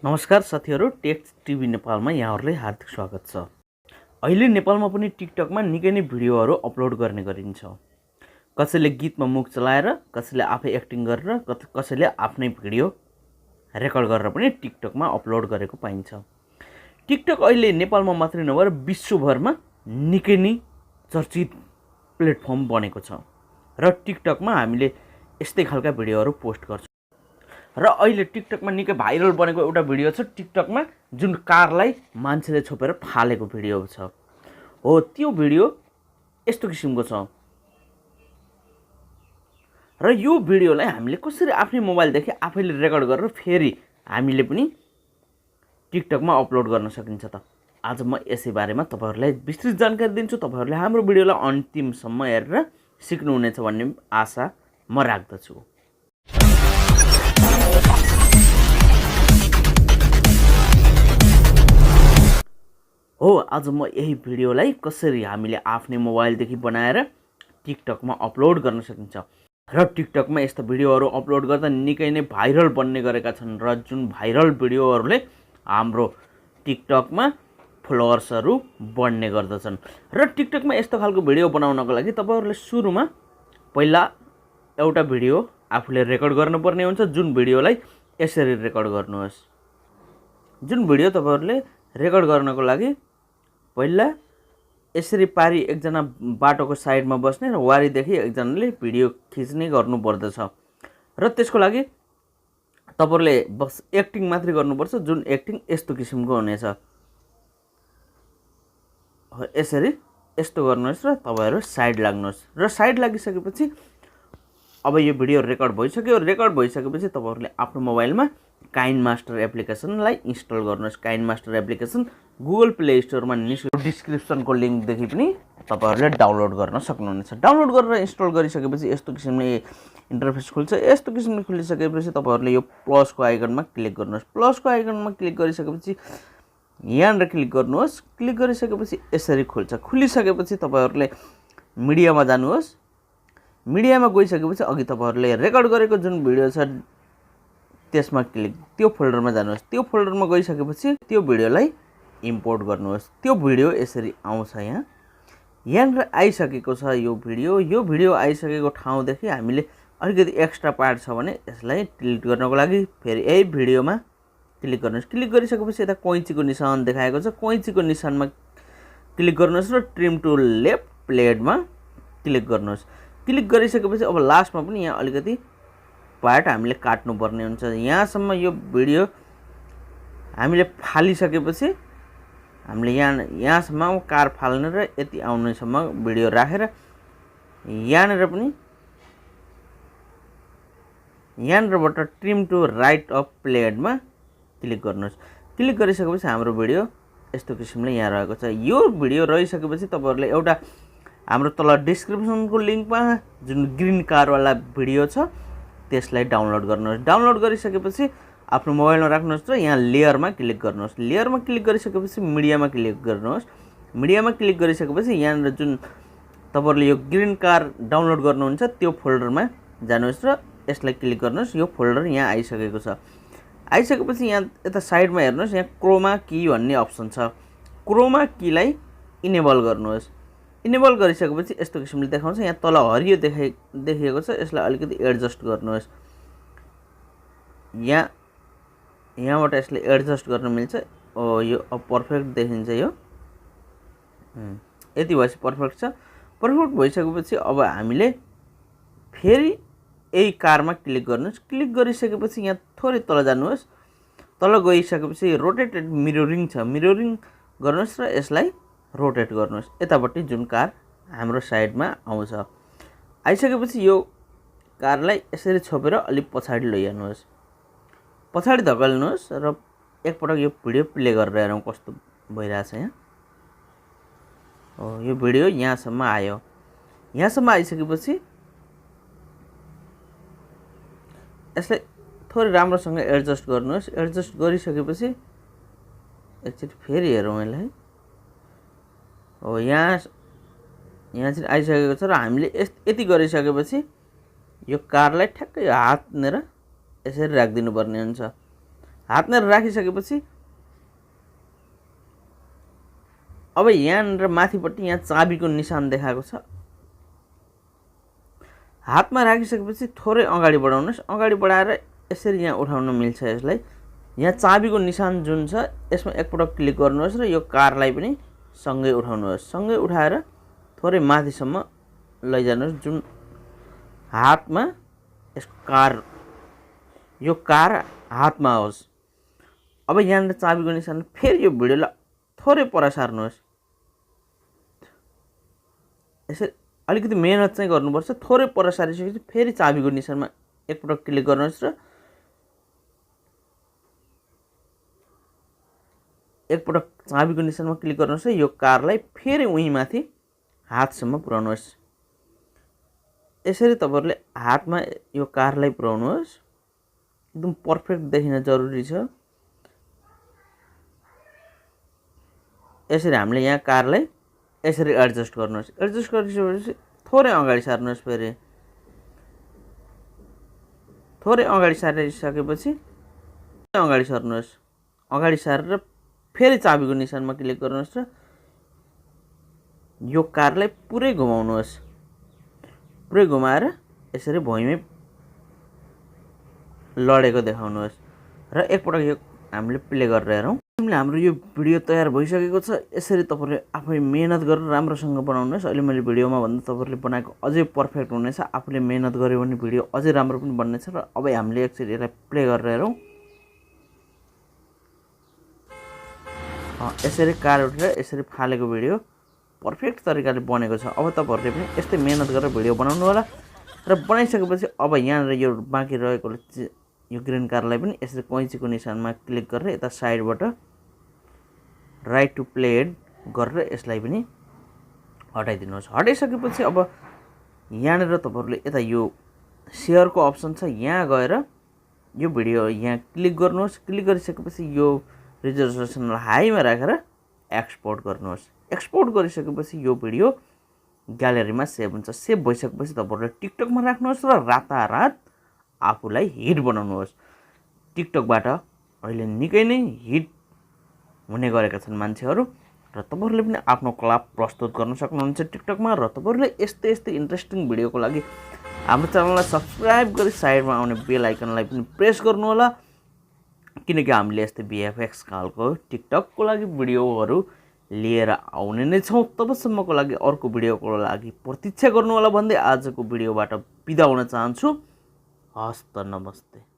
नमस्कार साथीहरु, take TV नेपालमा यहाँहरुलाई हार्दिक स्वागत छ। अहिले नेपालमा पनि टिकटकमा निकै नै भिडियोहरु अपलोड गर्ने गरिन्छ। कसैले गीतमा मुख चलाएर, कसैले आफै एक्टिङ गरेर, कसैले आफ्नै भिडियो रेकर्ड गरेर पनि टिकटकमा अपलोड गरेको पाइन्छ। टिकटक अहिले नेपालमा मात्रै नभएर विश्वभरमा निकै नै चर्चित प्लेटफर्म बनेको छ र टिकटकमा हामीले यस्तै खालका भिडियोहरु पोस्ट गर्छौं। र अहिले टिकटकमा निकै भाइरल बनेको एउटा भिडियो छ। टिकटकमा जुन कारलाई मान्छेले छोपेर फालेको भिडियो छ हो, त्यो भिडियो यस्तो किसिमको छ र यो भिडियोलाई हामीले कसरी आफ्नै मोबाइलदेखि आफैले रेकर्ड गरेर फेरि हामीले पनि टिकटकमा अपलोड गर्न सकिन्छ त। आज म यसै बारेमा तपाईहरुलाई विस्तृत जानकारी दिन्छु। तपाईहरुले हाम्रो भिडियोलाई अन्तिमसम्म हेरेर सिक्नुहुनेछ भन्ने आशा म राख्दछु। हो, आज म यही भिडियोलाई कसरी हामीले आफ्नै मोबाइलदेखि बनाएर टिकटकमा अपलोड गर्न सकिन्छ र टिकटकमा यस्ता भिडियोहरु अपलोड गर्दा निकै नै भाइरल बन्ने गरेका छन् र जुन भाइरल भिडियोहरुले हाम्रो टिकटकमा फलोअर्सहरु बढ्ने गर्दछन्। र टिकटकमा यस्तो खालको भिडियो बनाउनको लागि तपाईहरुले सुरुमा पहिला एउटा भिडियो आफूले रेकर्ड गर्नुपर्ने हुन्छ। जुन भिडियोलाई यसरी रेकर्ड गर्नुहोस्। जुन भिडियो तपाईहरुले रेकर्ड गर्नको लागि पहिला यसरी पारी एकजना बाटोको साइडमा बस्ने र वारीदेखि एकजनाले भिडियो खिच्ने गर्नु पर्दछ र त्यसको लागि तपाईहरुले बस एक्टिङ मात्रै गर्नुपर्छ। जुन एक्टिङ यस्तो किसिमको हुनेछ। यसरी यस्तो गर्नुहोस् र तपाईहरु साइड लाग्नुहोस् र साइड लागिसकेपछि अब यो भिडियो रेकर्ड भइसक्यो। रेकर्ड भइसकेपछि तपाईहरुले आफ्नो मोबाइलमा काइनमास्टर एप्लिकेसनलाई इन्स्टल गर्नुहोस्। काइनमास्टर एप्लिकेसन गुगल प्ले स्टोरमा निशुल्क डिस्क्रिप्सनको लिंकदेखि पनि तपाईहरुले डाउनलोड गर्न सक्नुहुनेछ। डाउनलोड गरेर इन्स्टल गरिसकेपछि यस्तो किसिमले इन्टरफेस खुल्छ। यस्तो किसिमले खुलिसकेपछि तपाईहरुले यो प्लसको आइकनमा क्लिक गर्नुहोस्। प्लसको आइकनमा क्लिक गरिसकेपछि यहाँनिर क्लिक गर्नुहोस्। क्लिक गरिसकेपछि यसरी खुल्छ। खुलिसकेपछि तपाईहरुले मिडियामा जानुहोस्। मिडियामा गइसकेपछि अघि तपाईहरुले रेकर्ड गरेको जुन भिडियो छ त्यसमा क्लिक त्यो फोल्डरमा जानुहोस्। त्यो फोल्डरमा गइसकेपछि त्यो भिडियोलाई इम्पोर्ट गर्नुहोस्। त्यो भिडियो यसरी आउँछ। यहाँनिर आइसकेको छ यो भिडियो। यो भिडियो आइसकेको ठाउँदेखि हामीले अलिकति एक्स्ट्रा पार्ट छ भने यसलाई डिलिट गर्नको लागि फेरि यही भिडियोमा क्लिक गर्नुहोस्। क्लिक गरिसकेपछि यता कैँचीको निशान देखाएको छ। कैँचीको निशानमा क्लिक गर्नुहोस् र ट्रिम टु लेफ्ट प्लेडमा क्लिक गर्नुहोस्। क्लिक गरिसकेपछि अब लास्टमा पनि यहाँ अलिकति पार्ट हामीले काट्नु पर्ने हुन्छ। यहाँसम्म यो भिडियो हामीले फालिसकेपछि हामीले यहाँसम्म कार फाल्ने र यति आउनेसम्म भिडियो राखेर यहाँनिर पनि यहाँनिरबाट ट्रिम टु राइट अफ प्लेडमा क्लिक गर्नुहोस्। क्लिक गरिसकेपछि हाम्रो भिडियो यस्तो किसिमले यहाँ रहेको छ। यो भिडियो रहिसकेपछि तपाईहरुले एउटा हाम्रो तल डिस्क्रिप्सनको लिंकमा जुन ग्रीन कारवाला भिडियो छ त्यसलाई डाउनलोड गर्नुहोस्। डाउनलोड गरिसकेपछि आफ्नो मोबाइलमा राख्नुहोस् र यहाँ लेयरमा क्लिक गर्नुहोस्। लेयरमा क्लिक गरिसकेपछि मिडियामा क्लिक गर्नुहोस्। मिडियामा क्लिक गरिसकेपछि यहाँनिर जुन तपाईहरुले यो ग्रीन कार डाउनलोड गर्नुहुन्छ त्यो फोल्डरमा जानुहोस् र यसलाई क्लिक गर्नुहोस्। यो फोल्डर यहाँ आइसकेको छ। आइसकेपछि यहाँ यता साइडमा हेर्नुहोस्, यहाँ क्रोमा की भन्ने अप्सन छ। क्रोमा कीलाई इनेबल गर्नुहोस्। इनेबल गरिसकेपछि यस्तो किसिमले देखाउँछ। यहाँ तल हरियो देखिएको छ। यसलाई अलिकति एडजस्ट गर्नुहोस्। यहाँबाट यसलाई एडजस्ट गर्न मिल्छ। यो पर्फेक्ट देखिन्छ। यो यति भएपछि पर्फेक्ट छ। पर्फेक्ट भइसकेपछि अब हामीले फेरि यही कारमा क्लिक गर्नुहोस्। क्लिक गरिसकेपछि यहाँ थोरै तल जानुहोस्। तल गइसकेपछि रोटेटेड मिररिङ छ। मिररिङ गर्नुहोस् र यसलाई रोटेट गर्नुहोस्। यतापट्टि जुन कार हाम्रो साइडमा आउँछ। आइसकेपछि यो कारलाई यसरी छोपेर अलि पछाडि लैजानुहोस्। पछाडि धकेल्नुहोस् र एकपटक यो भिडियो प्ले गरेर हेरौँ कस्तो भइरहेछ। यहाँ यो भिडियो यहाँसम्म आयो। यहाँसम्म आइसकेपछि यसलाई थोरै राम्रोसँग एडजस्ट गर्नुहोस्। एडजस्ट गरिसकेपछि एकचोटि फेरि हेरौँ यसलाई। यहाँ चाहिँ आइसकेको छ र हामीले यति गरिसकेपछि यो कारलाई ठ्याक्कै हातनेर यसरी राखिदिनु पर्ने हुन्छ। हातमा राखिसकेपछि अब यहाँनिर माथिपट्टि यहाँ चाबीको निशान देखाएको छ। हातमा राखिसकेपछि थोरै अगाडि बढाउनुहोस्। अगाडि बढाएर यसरी यहाँ उठाउन मिल्छ यसलाई। यहाँ चाबीको निशान जुन छ यसमा एकपटक क्लिक गर्नुहोस् र यो कारलाई पनि सँगै उठाउनुहोस्। सँगै उठाएर थोरै माथिसम्म लैजानुहोस् जुन हातमा यो कार हातमा आओस्। अब यहाँनिर चाबीको निशान फेरि यो भिडियोलाई थोरै पर सार्नुहोस्। यसरी अलिकति मेहनत चाहिँ गर्नुपर्छ। थोरै पर सारिसकेपछि फेरि चाबीको निशानमा एकपटक क्लिक गर्नुहोस् र एकपटक चाबीको निशानमा क्लिक गर्नुहोस् र यो कारलाई फेरि उही माथि हातसम्म पुर्याउनुहोस्। यसरी तपाईहरुले हातमा यो कारलाई पुर्याउनुहोस्। एकदम पर्फेक्ट देखिन जरुरी छ। यसरी हामीले यहाँ कारलाई यसरी एडजस्ट गर्नुहोस्। एडजस्ट गरिसकेपछि थोरै अगाडि सार्नुहोस्। फेरि थोरै अगाडि सारिसकेपछि अगाडि सर्नुहोस्। अगाडि सारेर फेरि चाबीको निशानमा क्लिक गर्नुहोस् र यो कारलाई पुरै घुमाउनुहोस्। पुरै घुमाएर यसरी भुइँमै लडेको देखाउनुहोस् र एकपटक यो हामीले प्ले गरेर हेरौँ। हाम्रो यो भिडियो तयार भइसकेको छ। यसरी तपाईहरुले आफै मेहनत गरेर राम्रोसँग बनाउनुहोस्। अहिले मैले भिडियोमा भन्दा तपाईहरुले बनाएको अझै पर्फेक्ट हुनेछ। आफूले मेहनत गर्यो भने भिडियो अझै राम्रो पनि बन्नेछ र अब हामीले एकचोटी यसलाई प्ले गरेर हेरौँ। यसरी कार उठेर यसरी फालेको भिडियो पर्फेक्ट तरिकाले बनेको छ। अब तपाईहरुले पनि यस्तै मेहनत गरेर भिडियो बनाउनु होला र बनाइसकेपछि अब यहाँनिर यो बाँकी रहेको यो ग्रीन कारलाई पनि यसरी कैँचीको निशानमा क्लिक गरेर यता साइडबाट राइट टु प्ले हेड गरेर यसलाई पनि हटाइदिनुहोस्। हटाइसकेपछि अब यहाँनिर तपाईहरुले यता यो शेयरको अप्सन छ, यहाँ गएर यो भिडियो यहाँ क्लिक गर्नुहोस्। क्लिक गरिसकेपछि यो रिजोल्युसनलाई हाईमा राखेर एक्सपोर्ट गर्नुहोस्। एक्सपोर्ट गरिसकेपछि यो भिडियो ग्यालेरीमा सेभ हुन्छ। सेभ भइसकेपछि तपाईहरुले टिकटकमा राख्नुहोस् र रातारात आफूलाई हिट बनाउनुहोस्। टिकटकबाट अहिले निकै नै हिट हुने गरेका छन् मान्छेहरू र तपाईहरुले पनि आफ्नो कला प्रस्तुत गर्न सक्नुहुन्छ टिकटकमा। र तपाईहरुले यस्तै इन्ट्रेस्टिङ भिडियोको लागि हाम्रो च्यानललाई सब्स्क्राइब गरी साइडमा आउने बेल आइकनलाई पनि प्रेस गर्नु होला, किनकि हामीले यस्तै VFX खालको टिकटकको लागि भिडियोहरू लिएर आउने नै छौँ। तबसम्मको लागि अर्को भिडियोको लागि प्रतीक्षा गर्नु होला भन्दै आजको भिडियोबाट बिदा हुन चाहन्छु। हस्त नमस्ते।